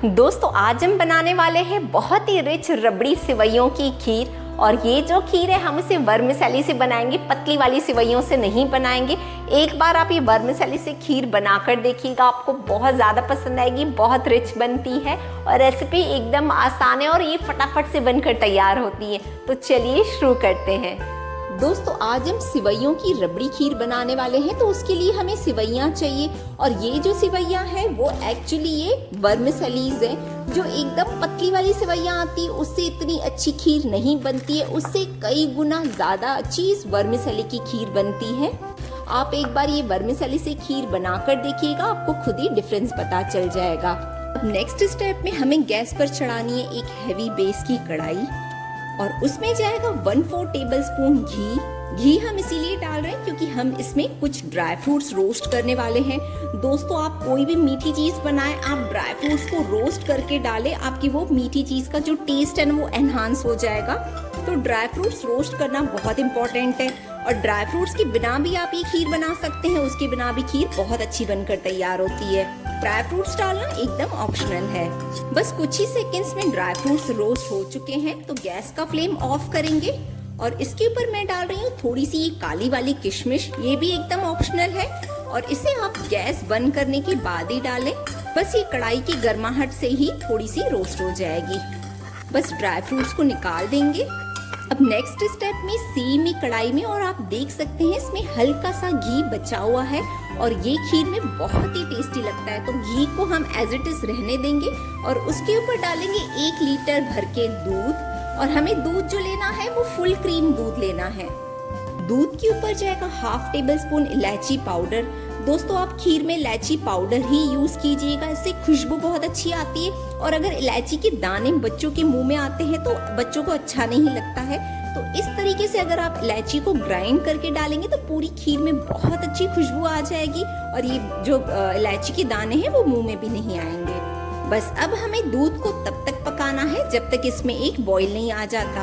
दोस्तों आज हम बनाने वाले हैं बहुत ही रिच रबड़ी सिवैयों की खीर। और ये जो खीर है हम इसे वर्मिसेली से बनाएंगे, पतली वाली सिवैयों से नहीं बनाएंगे। एक बार आप ये वर्मिसेली से खीर बनाकर देखिएगा, आपको बहुत ज़्यादा पसंद आएगी। बहुत रिच बनती है और रेसिपी एकदम आसान है और ये फटाफट से बनकर तैयार होती है। तो चलिए शुरू करते हैं। दोस्तों आज हम सिवैयों की रबड़ी खीर बनाने वाले हैं, तो उसके लिए हमें सिवैयाँ चाहिए। और ये जो सिवैयाँ हैं वो एक्चुअली ये वर्मिसेलीज है। जो एकदम पतली वाली सिवैयाँ आती है उससे इतनी अच्छी खीर नहीं बनती है, उससे कई गुना ज़्यादा अच्छी इस वर्मिसेली की खीर बनती है। आप एक बार ये वर्मिसेली से खीर बनाकर देखिएगा, आपको खुद ही डिफरेंस पता चल जाएगा। अब नेक्स्ट स्टेप में हमें गैस पर चढ़ानी है एक हैवी बेस की कढ़ाई और उसमें जाएगा 1/4 टेबलस्पून घी हम इसीलिए डाल रहे हैं क्योंकि हम इसमें कुछ ड्राई फ्रूट्स रोस्ट करने वाले हैं। दोस्तों आप कोई भी मीठी चीज़ बनाएं, आप ड्राई फ्रूट्स को रोस्ट करके डालें, आपकी वो मीठी चीज़ का जो टेस्ट है ना वो एनहांस हो जाएगा। तो ड्राई फ्रूट्स रोस्ट करना बहुत इंपॉर्टेंट है और ड्राई फ्रूट्स के बिना भी आप ये खीर बना सकते हैं, उसके बिना भी खीर बहुत अच्छी बनकर तैयार होती है। ड्राई फ्रूट्स डालना एकदम ऑप्शनल है। बस कुछ ही सेकंड्स में ड्राई फ्रूट्स रोस्ट हो चुके हैं, तो गैस का फ्लेम ऑफ करेंगे और इसके ऊपर मैं डाल रही हूँ थोड़ी सी काली वाली किशमिश। ये भी एकदम ऑप्शनल है और इसे आप गैस बंद करने के बाद ही डालें। बस ये कढ़ाई की गर्माहट से ही थोड़ी सी रोस्ट हो जाएगी। बस ड्राई फ्रूट्स को निकाल देंगे। अब नेक्स्ट स्टेप में सेम ही कढ़ाई में, और आप देख सकते हैं इसमें हल्का सा घी बचा हुआ है और ये खीर में बहुत ही टेस्टी लगता है। तो घी को हम एज इट इज रहने देंगे और उसके ऊपर डालेंगे 1 लीटर भर के दूध। और हमें दूध जो लेना है वो फुल क्रीम दूध लेना है। दूध के ऊपर जाएगा 1/2 टेबलस्पून इलायची पाउडर। दोस्तों आप खीर में इलायची पाउडर ही यूज कीजिएगा, इससे खुशबू बहुत अच्छी आती है। और अगर इलायची के दाने बच्चों के मुंह में आते हैं तो बच्चों को अच्छा नहीं लगता है। तो इस तरीके से अगर आप इलायची को ग्राइंड करके डालेंगे तो पूरी खीर में बहुत अच्छी खुशबू आ जाएगी और ये जो इलायची के दाने हैं वो मुंह में भी नहीं आएंगे। बस अब हमें दूध को तब तक पकाना है जब तक इसमें एक बॉईल नहीं आ जाता।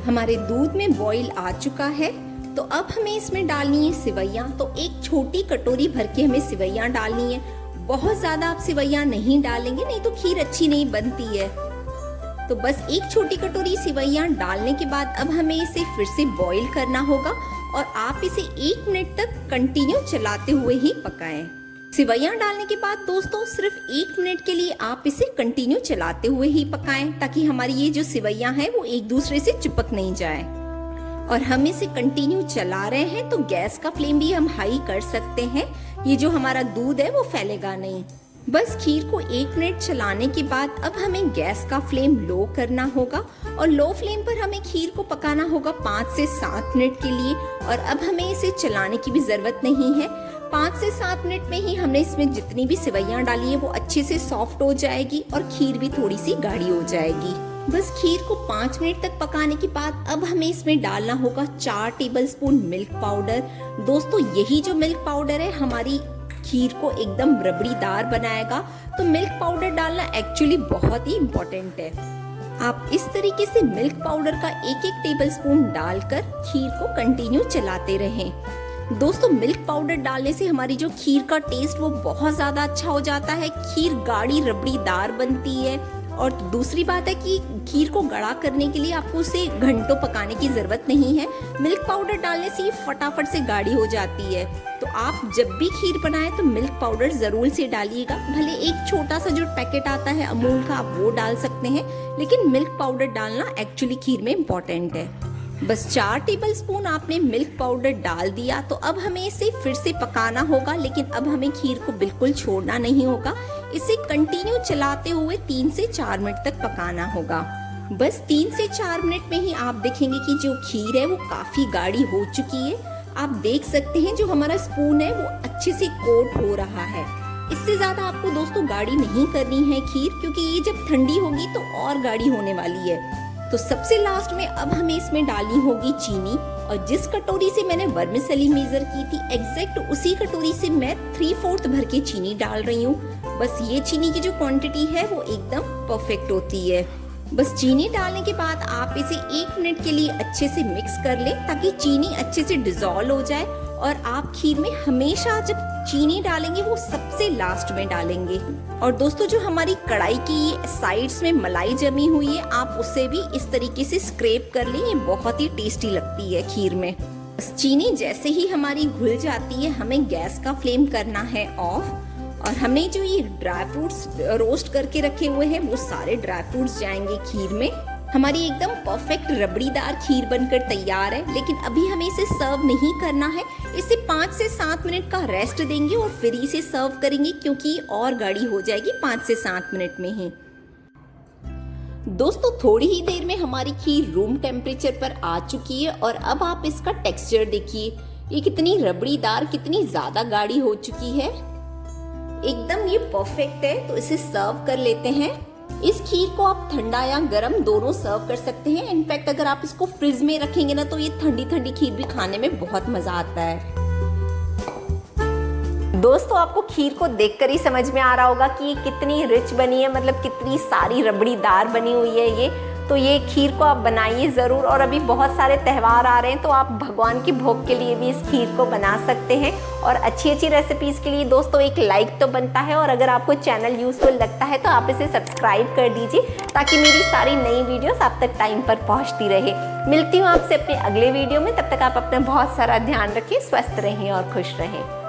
हमारे दूध में बॉईल आ चुका है, तो अब हमें इसमें डालनी है सिवैयाँ। तो एक छोटी कटोरी भर के हमें सिवैयाँ डालनी है। बहुत ज्यादा आप सिवैयाँ नहीं डालेंगे, नहीं तो खीर अच्छी नहीं बनती है। तो बस एक छोटी कटोरी सिवैयाँ डालने के बाद अब हमें इसे फिर से बॉईल करना होगा और आप इसे 1 मिनट तक कंटिन्यू चलाते हुए ही पकाएं। सिवैयाँ डालने के बाद दोस्तों सिर्फ 1 मिनट के लिए आप इसे कंटिन्यू चलाते हुए ही पकाएं, ताकि हमारी ये जो सिवैयाँ हैं वो एक दूसरे से चिपक नहीं जाए। और हम इसे कंटिन्यू चला रहे हैं, तो गैस का फ्लेम भी हम हाई कर सकते हैं। ये जो हमारा दूध है वो फैलेगा नहीं। बस खीर को 1 मिनट चलाने के बाद अब हमें गैस का फ्लेम लो करना होगा और लो फ्लेम पर हमें खीर को पकाना होगा 5 से 7 मिनट के लिए। और अब हमें इसे चलाने की भी जरूरत नहीं है। 5 से 7 मिनट में ही हमने इसमें जितनी भी सिवैयाँ डाली है वो अच्छे से सॉफ्ट हो जाएगी और खीर भी थोड़ी सी गाढ़ी हो जाएगी। बस खीर को 5 मिनट तक पकाने के बाद अब हमें इसमें डालना होगा 4 टेबलस्पून मिल्क पाउडर। दोस्तों यही जो मिल्क पाउडर है हमारी खीर को एकदम रबड़ीदार बनाएगा। तो मिल्क पाउडर डालना एक्चुअली बहुत ही इम्पोर्टेंट है। आप इस तरीके से मिल्क पाउडर का 1-1 टेबलस्पून डालकर खीर को कंटिन्यू चलाते रहें। दोस्तों मिल्क पाउडर डालने से हमारी जो खीर का टेस्ट वो बहुत ज्यादा अच्छा हो जाता है। खीर गाढ़ी रबड़ीदार बनती है। और दूसरी बात है कि खीर को गाढ़ा करने के लिए आपको उसे घंटों पकाने की जरूरत नहीं है। मिल्क पाउडर डालने से ये फटाफट से गाढ़ी हो जाती है। तो आप जब भी खीर बनाएं तो मिल्क पाउडर जरूर से डालिएगा। भले एक छोटा सा जो पैकेट आता है अमूल का आप वो डाल सकते हैं, लेकिन मिल्क पाउडर डालना एक्चुअली खीर में इम्पोर्टेंट है। बस 4 टेबलस्पून आपने मिल्क पाउडर डाल दिया, तो अब हमें इसे फिर से पकाना होगा। लेकिन अब हमें खीर को बिल्कुल छोड़ना नहीं होगा, इसे कंटिन्यू चलाते हुए 3 से 4 मिनट तक पकाना होगा। बस 3 से 4 मिनट में ही आप देखेंगे कि जो खीर है वो काफी गाढ़ी हो चुकी है। आप देख सकते हैं जो हमारा स्पून है वो अच्छे से कोट हो रहा है। इससे ज्यादा आपको दोस्तों गाढ़ी नहीं करनी है खीर, क्योंकि ये जब ठंडी होगी तो और गाढ़ी होने वाली है। तो सबसे लास्ट में अब हमें इसमें डालनी होगी चीनी। और जिस कटोरी से मैंने वर्मिसेली मेजर की थी एग्जैक्ट उसी कटोरी से मैं 3/4 भर के चीनी डाल रही हूँ। बस ये चीनी की जो क्वांटिटी है वो एकदम परफेक्ट होती है। बस चीनी डालने के बाद आप इसे 1 मिनट के लिए अच्छे से मिक्स कर लें, ताकि चीनी अच्छे से डिसॉल्व हो जाए और आप खीर में हमेशा जब चीनी डालेंगे वो सबसे लास्ट में डालेंगे। और दोस्तों जो हमारी कढ़ाई की साइड्स में मलाई जमी हुई है, आप उसे भी इस तरीके से स्क्रैप कर लें, ये बहुत ही टेस्टी लगती है खीर में। चीनी जैसे ही हमारी घुल जाती है, हमें गैस का फ्लेम करना है ऑफ। और हमने जो ये ड्राई फ्रूट्स रोस्ट करके रखे हुए हैं वो सारे ड्राई फ्रूट्स जाएंगे खीर में। हमारी एकदम परफेक्ट रबड़ीदार खीर बनकर तैयार है। लेकिन अभी हमें इसे सर्व नहीं करना है, इसे 5 से 7 मिनट का रेस्ट देंगे और फिर इसे सर्व करेंगे, क्योंकि और गाढ़ी हो जाएगी 5 से 7 मिनट में ही। दोस्तों थोड़ी ही देर में हमारी खीर रूम टेम्परेचर पर आ चुकी है और अब आप इसका टेक्सचर देखिए, ये कितनी रबड़ीदार, कितनी ज्यादा गाढ़ी हो चुकी है, एकदम ये परफेक्ट है। तो इसे सर्व कर लेते हैं। इस खीर को आप ठंडा या गरम दोनों सर्व कर सकते हैं। इनफैक्ट अगर आप इसको फ्रिज में रखेंगे ना तो ये ठंडी ठंडी खीर भी खाने में बहुत मजा आता है। दोस्तों आपको खीर को देखकर ही समझ में आ रहा होगा कि ये कितनी रिच बनी है, मतलब कितनी सारी रबड़ीदार बनी हुई है ये। तो ये खीर को आप बनाइए ज़रूर। और अभी बहुत सारे त्यौहार आ रहे हैं तो आप भगवान की भोग के लिए भी इस खीर को बना सकते हैं। और अच्छी अच्छी रेसिपीज़ के लिए दोस्तों एक लाइक तो बनता है, और अगर आपको चैनल यूज़फुल लगता है तो आप इसे सब्सक्राइब कर दीजिए, ताकि मेरी सारी नई वीडियोस आप तक टाइम पर पहुंचती रहे। मिलती हूँ आपसे अपने अगले वीडियो में, तब तक आप अपना बहुत सारा ध्यान रखें, स्वस्थ रहें और खुश रहें।